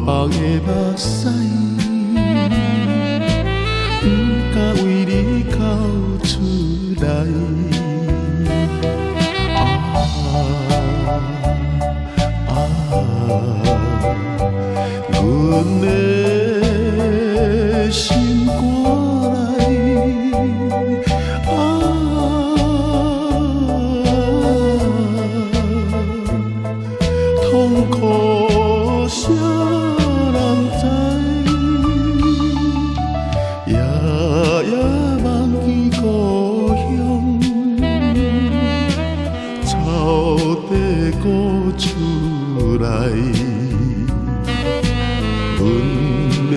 白的目屎，不敢为你哭出来。阮的心肝内，痛苦谁人知？夜夜梦见故乡，草地鼓出来。阮的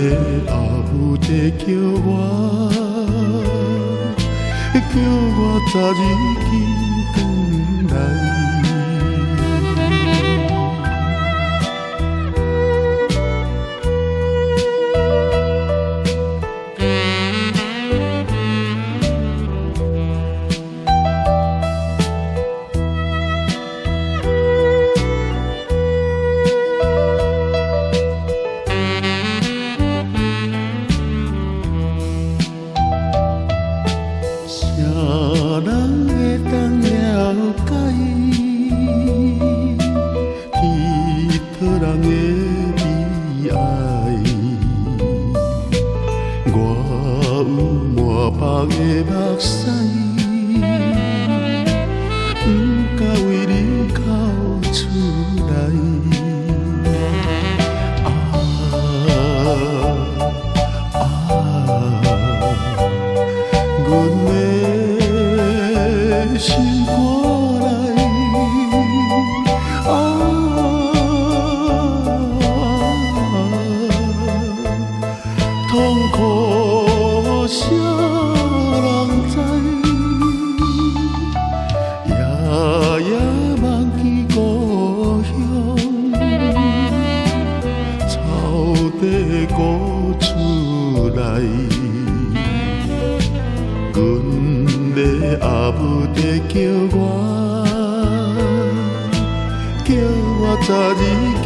阿母在叫我，叫我早日回来。啥人会当了解彼讨人的悲哀？我有满腹的目屎，不敢为你哭出来。心肝内，痛苦谁人知？夜夜梦见故乡，草地鼓出来。阮的阿母在叫我，叫我早日去。